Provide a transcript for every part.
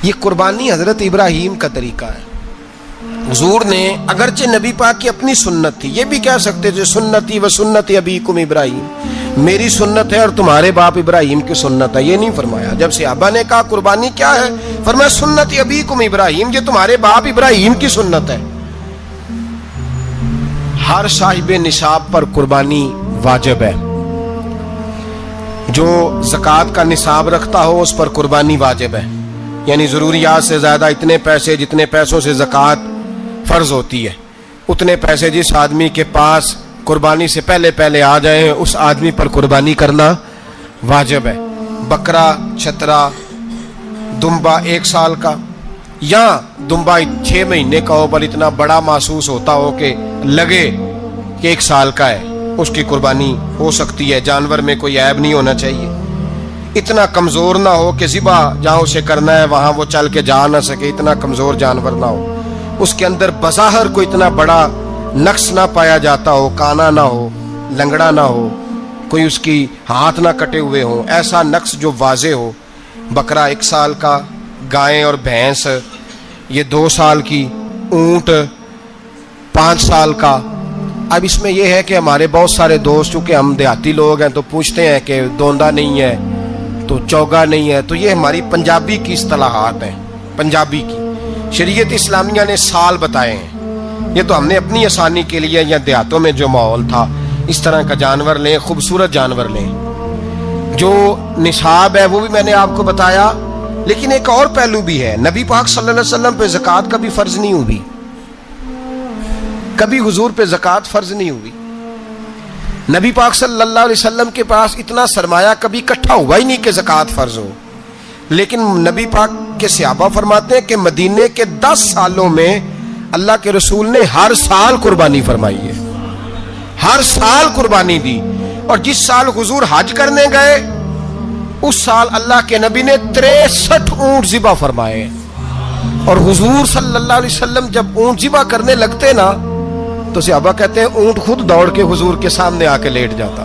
یہ قربانی حضرت ابراہیم کا طریقہ ہے. حضور نے اگرچہ نبی پاک کی اپنی سنت تھی، یہ بھی کہہ سکتے تھے سنتی و سنت ابیکم ابراہیم، میری سنت ہے اور تمہارے باپ ابراہیم کی سنت ہے. یہ نہیں فرمایا. جب صحابہ نے کہا قربانی کیا ہے، فرمایا سنت ابیکم ابراہیم، یہ تمہارے باپ ابراہیم کی سنت ہے. ہر صاحب نصاب پر قربانی واجب ہے. جو زکوٰۃ کا نصاب رکھتا ہو اس پر قربانی واجب ہے، یعنی ضروریات سے زیادہ اتنے پیسے، جتنے پیسوں سے زکوٰۃ فرض ہوتی ہے اتنے پیسے جس آدمی کے پاس قربانی سے پہلے آ جائیں اس آدمی پر قربانی کرنا واجب ہے. بکرا، چھترا، دمبا 1 سال کا یا دمبا 6 مہینے کا ہو پر اتنا بڑا محسوس ہوتا ہو کہ لگے کہ 1 سال کا ہے، اس کی قربانی ہو سکتی ہے. جانور میں کوئی عیب نہیں ہونا چاہیے، اتنا کمزور نہ ہو کہ ذبح جہاں اسے کرنا ہے وہاں وہ چل کے جا نہ سکے، اتنا کمزور جانور نہ ہو، اس کے اندر بظاہر کوئی اتنا بڑا نقص نہ پایا جاتا ہو، کانا نہ ہو، لنگڑا نہ ہو، کوئی اس کی ہاتھ نہ کٹے ہوئے ہوں، ایسا نقص جو واضح ہو. بکرا 1 سال کا، گائیں اور بھینس یہ 2 سال کی، اونٹ 5 سال کا. اب اس میں یہ ہے کہ ہمارے بہت سارے دوست، چونکہ ہم دیہاتی لوگ ہیں تو پوچھتے ہیں کہ دوندا نہیں ہے تو چوگا نہیں ہے، تو یہ ہماری پنجابی کی اصطلاحات ہیں. پنجابی کی شریعت اسلامیہ نے سال بتائے ہیں، یہ تو ہم نے اپنی آسانی کے لیے یا دیہاتوں میں جو ماحول تھا اس طرح کا جانور لیں، خوبصورت جانور لیں. جو نصاب ہے وہ بھی میں نے آپ کو بتایا، لیکن ایک اور پہلو بھی ہے. نبی پاک صلی اللہ علیہ وسلم پہ زکوٰۃ کبھی فرض نہیں ہوئی، کبھی حضور پہ زکوٰۃ فرض نہیں ہوئی. نبی پاک صلی اللہ علیہ وسلم کے پاس اتنا سرمایہ کبھی اکٹھا ہوا ہی نہیں کہ زکوٰۃ فرض ہو. لیکن نبی پاک کے صحابہ فرماتے ہیں کہ مدینے کے 10 سالوں میں اللہ کے رسول نے ہر سال قربانی فرمائی ہے، ہر سال قربانی دی. اور جس سال حضور حج کرنے گئے اس سال اللہ کے نبی نے 63 اونٹ ذبح فرمائے. اور حضور صلی اللہ علیہ وسلم جب اونٹ ذبح کرنے لگتے نا تو صحابہ کہتے ہیں اونٹ خود دوڑ کے حضور کے سامنے آ کے لیٹ جاتا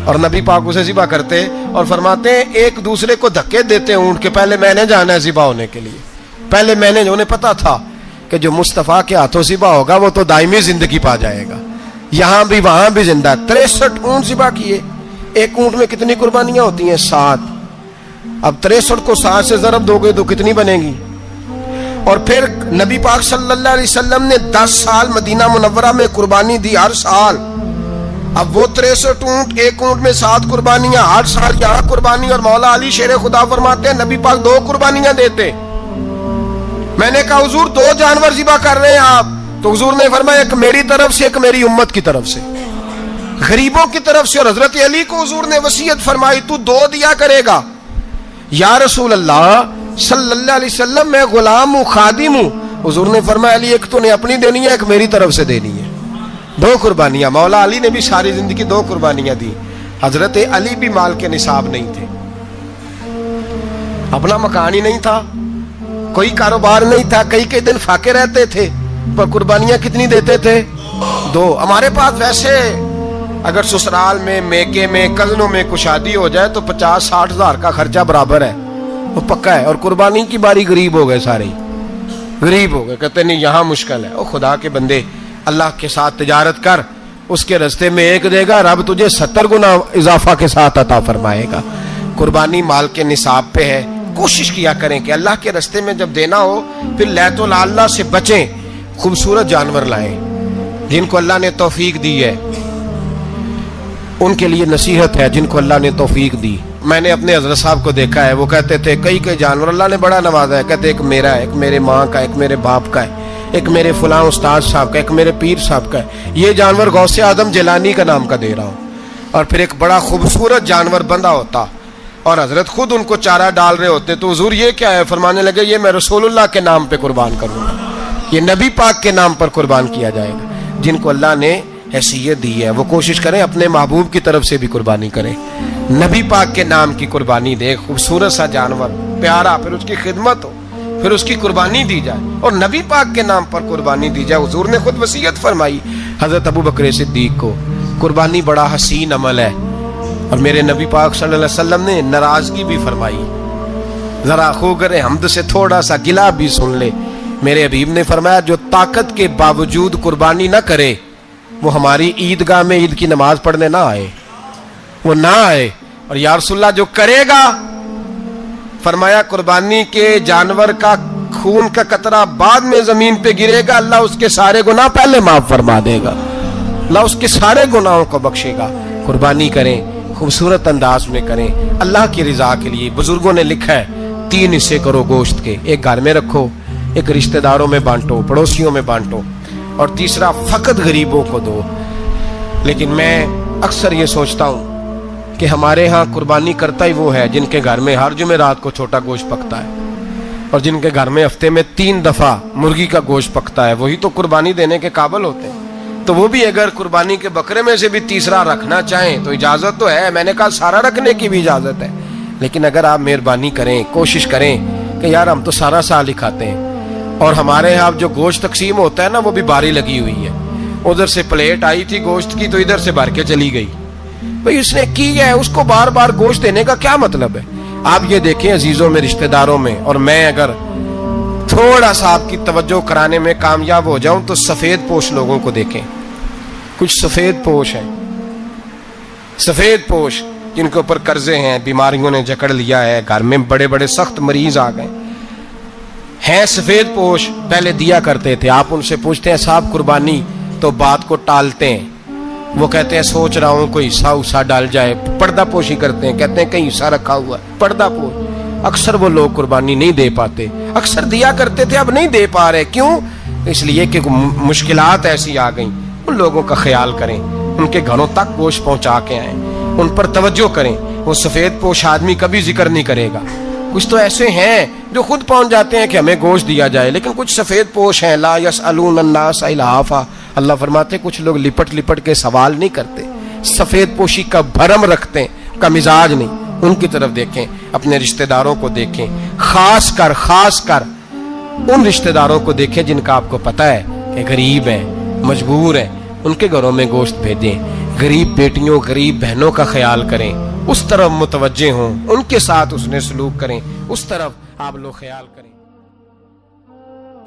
اور نبی پاک اسے ذبح کرتے اور فرماتے ہیں ایک دوسرے کو دھکے دیتے اونٹ کے، پہلے میں نے جانا ہے ذبح ہونے کے لیے، پہلے میں نے. انہیں پتا تھا کہ جو مصطفیٰ کے ہاتھوں ذبح ہوگا وہ تو دائمی زندگی پا جائے گا، یہاں بھی وہاں بھی زندہ. 63 اونٹ ذبح کیے. ایک اونٹ میں کتنی قربانیاں ہوتی ہیں؟ 7. اب 63 کو 7 سے ضرب دو گے تو کتنی بنے گی؟ اور پھر نبی پاک صلی اللہ علیہ وسلم نے 10 سال مدینہ منورہ میں قربانی دی، ہر سال. اب وہ 63 اونٹ، ایک اونٹ میں 7 قربانیاں، ہر سال یہاں قربانی. اور مولا علی شیر خدا فرماتے ہیں نبی پاک 2 قربانیاں دیتے. میں نے کہا حضور 2 جانور ذبح کر رہے ہیں آپ، تو حضور نے فرمایا ایک میری طرف سے، ایک میری امت کی طرف سے، غریبوں کی طرف سے. اور حضرت علی کو حضور نے وصیت فرمائی تو 2 دیا کرے گا. یا رسول اللہ صلی اللہ علیہ وسلم میں غلام ہوں، خادم ہوں. حضور نے فرمایا علی ایک تو نے اپنی دینی ہے، ایک میری طرف سے دینی ہے. 2 قربانیاں. مولا علی نے بھی ساری زندگی 2 قربانیاں دی. حضرت علی بھی مال کے نصاب نہیں تھے، اپنا مکان ہی نہیں تھا، کوئی کاروبار نہیں تھا، کئی دن فاقے رہتے تھے، پر قربانیاں کتنی دیتے تھے؟ 2. ہمارے پاس ویسے اگر سسرال میں، میکے میں، کزنوں میں کچھ شادی ہو جائے تو 50-60 ہزار کا خرچہ برابر ہے، وہ پکا ہے. اور قربانی کی باری غریب ہو گئے، سارے غریب ہو گئے، کہتے نہیں یہاں مشکل ہے. او خدا کے بندے، اللہ کے ساتھ تجارت کر، اس کے رستے میں 1 دے گا، رب تجھے 70 گنا اضافہ کے ساتھ عطا فرمائے گا. قربانی مال کے نصاب پہ ہے. کوشش کیا کریں کہ اللہ کے رستے میں جب دینا ہو پھر لیت اللہ سے بچیں، خوبصورت جانور لائیں. جن کو اللہ نے توفیق دی ہے ان کے لیے نصیحت ہے، جن کو اللہ نے توفیق دی. میں نے اپنے حضرت صاحب کو دیکھا ہے، وہ کہتے تھے کئی جانور اللہ نے بڑا نوازا ہے. کہتے ایک میرا ہے، ایک میرے ماں کا، ایک میرے باپ کا ہے، ایک میرے فلاں استاد صاحب کا، ایک میرے پیر صاحب کا ہے. یہ جانور غوث اعظم جیلانی کا نام کا دے رہا ہوں. اور پھر ایک بڑا خوبصورت جانور بندہ ہوتا اور حضرت خود ان کو چارہ ڈال رہے ہوتے. تو حضور یہ کیا ہے؟ فرمانے لگے یہ میں رسول اللہ کے نام پہ قربان کروں گا، یہ نبی پاک کے نام پر قربان کیا جائے گا. جن کو اللہ نے حیثیت دی ہے وہ کوشش کریں اپنے محبوب کی طرف سے بھی قربانی کریں، نبی پاک کے نام کی قربانی دے. خوبصورت سا جانور پیارا، پھر اس کی خدمت ہو، پھر اس کی قربانی دی جائے اور نبی پاک کے نام پر قربانی دی جائے. حضور نے خود وصیت فرمائی حضرت ابو بکر صدیق کو، قربانی بڑا حسین عمل ہے. اور میرے نبی پاک صلی اللہ علیہ وسلم نے ناراضگی بھی فرمائی ذرا خوگر حمد سے تھوڑا سا گلا بھی سن لے. میرے حبیب نے فرمایا جو طاقت کے باوجود قربانی نہ کرے وہ ہماری عیدگاہ میں عید کی نماز پڑھنے نہ آئے, وہ نہ آئے. اور یا رسول اللہ جو کرے گا, فرمایا قربانی کے جانور کا خون کا قطرہ بعد میں زمین پہ گرے گا, اللہ اس کے سارے گناہ پہلے معاف فرما دے گا, اللہ اس کے سارے گناہوں کو بخشے گا. قربانی کریں, خوبصورت انداز میں کریں, اللہ کی رضا کے لیے. بزرگوں نے لکھا ہے 3 حصے کرو گوشت کے, ایک گھر میں رکھو, ایک رشتہ داروں میں بانٹو, پڑوسیوں میں بانٹو, اور تیسرا فقط غریبوں کو دو. لیکن میں اکثر یہ سوچتا ہوں کہ ہمارے ہاں قربانی کرتا ہی وہ ہے جن کے گھر میں ہر جمعرات کو چھوٹا گوشت پکتا ہے, اور جن کے گھر میں ہفتے میں 3 دفعہ مرغی کا گوشت پکتا ہے, وہی تو قربانی دینے کے قابل ہوتے ہیں. تو وہ بھی اگر قربانی کے بکرے میں سے بھی تیسرا رکھنا چاہیں تو اجازت تو ہے, میں نے کہا سارا رکھنے کی بھی اجازت ہے. لیکن اگر آپ مہربانی کریں, کوشش کریں کہ یار ہم تو سارا سال ہی کھاتے ہیں, اور ہمارے یہاں جو گوشت تقسیم ہوتا ہے نا وہ بھی باری لگی ہوئی ہے, ادھر سے پلیٹ آئی تھی گوشت کی تو ادھر سے بھر کے چلی گئی. بھئی اس نے کی ہے, اس کو بار بار گوشت دینے کا کیا مطلب ہے؟ آپ یہ دیکھیں عزیزوں میں, رشتہ داروں میں, اور میں اگر تھوڑا سا آپ کی توجہ کرانے میں کامیاب ہو جاؤں تو سفید پوش لوگوں کو دیکھیں. کچھ سفید پوش ہیں, سفید پوش جن کے اوپر قرضے ہیں, بیماریوں نے جکڑ لیا ہے, گھر میں بڑے بڑے سخت مریض آ گئے ہیں, سفید پوش پہلے دیا کرتے تھے. آپ ان سے پوچھتے ہیں صاحب قربانی, تو بات کو ٹالتے ہیں. وہ کہتے ہیں سوچ رہا ہوں کوئی حصہ ڈال جائے, پردہ پوشی کرتے ہیں, کہتے ہیں کہیں حصہ رکھا ہوا ہے, پردہ پوش. اکثر وہ لوگ قربانی نہیں دے پاتے, اکثر دیا کرتے تھے اب نہیں دے پا رہے. کیوں؟ اس لیے کہ مشکلات ایسی آ گئیں. ان لوگوں کا خیال کریں, ان کے گھروں تک گوشت پہنچا کے آئیں, ان پر توجہ کریں. وہ سفید پوش آدمی کبھی ذکر نہیں کرے گا. کچھ تو ایسے ہیں جو خود پہنچ جاتے ہیں کہ ہمیں گوشت دیا جائے, لیکن کچھ سفید پوش ہیں لا یسألون الناس الحافا. اللہ فرماتے کچھ لوگ لپٹ لپٹ کے سوال نہیں کرتے, سفید پوشی کا بھرم رکھتے ہیں, کا مزاج نہیں. ان کی طرف دیکھیں, اپنے رشتہ داروں کو دیکھیں, خاص کر ان رشتہ داروں کو دیکھیں جن کا آپ کو پتہ ہے کہ غریب ہیں, مجبور ہیں, ان کے گھروں میں گوشت بھیجیں. غریب بیٹیوں, غریب بہنوں کا خیال کریں, اس طرف متوجہ ہوں, ان کے ساتھ اس نے سلوک کریں, اس طرف آپ لوگ خیال کریں.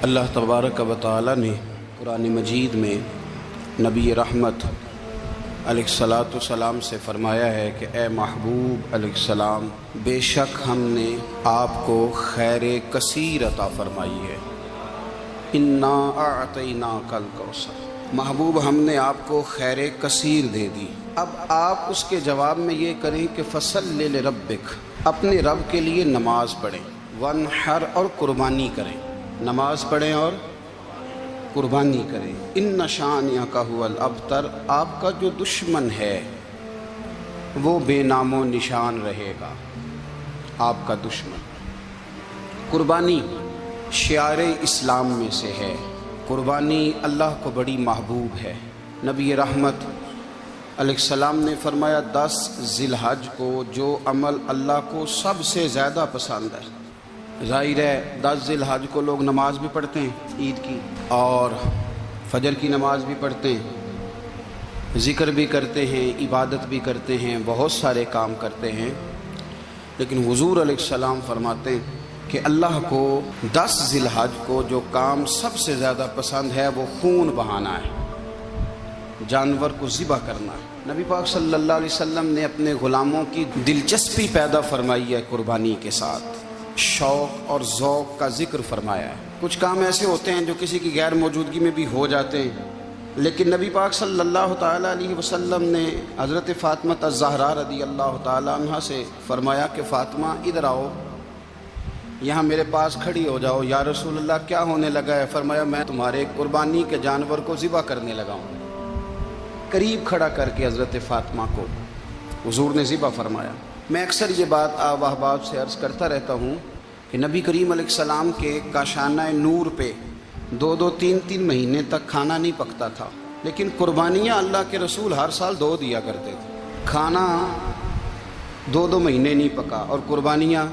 اللہ تبارک و تعالی نے قرآن مجید میں نبی رحمت علیہ الصلاۃ والسلام سے فرمایا ہے کہ اے محبوب علیہ السلام, بے شک ہم نے آپ کو خیر کثیر عطا فرمائی ہے. انا اعطیناک الکوثر, محبوب ہم نے آپ کو خیر کثیر دے دی. اب آپ اس کے جواب میں یہ کریں کہ فصلی لربک, اپنے رب کے لیے نماز پڑھیں, وانحر, اور قربانی کریں. نماز پڑھیں اور قربانی کریں. ان شانئک ھو الابتر, آپ کا جو دشمن ہے وہ بے نام و نشان رہے گا. آپ کا دشمن. قربانی شعار اسلام میں سے ہے. قربانی اللہ کو بڑی محبوب ہے. نبی رحمت علیہ السلام نے فرمایا 10 ذی الحج کو جو عمل اللہ کو سب سے زیادہ پسند ہے. ظاہر ہے 10 ذی الحج کو لوگ نماز بھی پڑھتے ہیں عید کی, اور فجر کی نماز بھی پڑھتے ہیں, ذکر بھی کرتے ہیں, عبادت بھی کرتے ہیں, بہت سارے کام کرتے ہیں. لیکن حضور علیہ السلام فرماتے ہیں کہ اللہ کو 10 ذی الحج کو جو کام سب سے زیادہ پسند ہے وہ خون بہانا ہے, جانور کو ذبح کرنا ہے. نبی پاک صلی اللہ علیہ وسلم نے اپنے غلاموں کی دلچسپی پیدا فرمائی ہے قربانی کے ساتھ, شوق اور ذوق کا ذکر فرمایا ہے. کچھ کام ایسے ہوتے ہیں جو کسی کی غیر موجودگی میں بھی ہو جاتے ہیں, لیکن نبی پاک صلی اللہ تعالیٰ علیہ وسلم نے حضرت فاطمہ الزہرا رضی اللہ تعالیٰ عنہ سے فرمایا کہ فاطمہ ادھر آؤ, یہاں میرے پاس کھڑی ہو جاؤ. یا رسول اللہ کیا ہونے لگا ہے؟ فرمایا میں تمہارے قربانی کے جانور کو ذبح کرنے لگا ہوں. قریب کھڑا کر کے حضرت فاطمہ کو حضور نے ذبح فرمایا. میں اکثر یہ بات آپ احباب سے عرض کرتا رہتا ہوں کہ نبی کریم علیہ السلام کے کاشانہ نور پہ 2 3 مہینے تک کھانا نہیں پکتا تھا, لیکن قربانیاں اللہ کے رسول ہر سال 2 دیا کرتے تھے. کھانا 2 مہینے نہیں پکا اور قربانیاں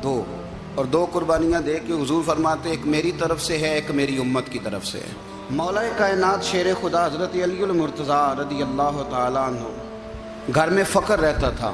2, اور 2 قربانیاں دے کے حضور فرماتے ایک میری طرف سے ہے, ایک میری امت کی طرف سے ہے. مولا کائنات شیر خدا حضرت علی المرتضیٰ رضی اللہ تعالیٰ عنہ, گھر میں فقر رہتا تھا,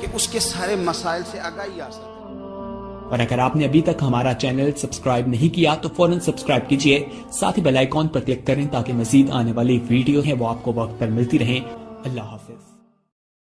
کہ اس کے سارے مسائل سے آگاہی حاصل کریں۔ اور اگر آپ نے ابھی تک ہمارا چینل سبسکرائب نہیں کیا تو فوراً سبسکرائب کیجئے، ساتھ ہی بیل آئیکن پر کلک کریں تاکہ مزید آنے والی ویڈیو ہیں وہ آپ کو وقت پر ملتی رہیں۔ اللہ حافظ۔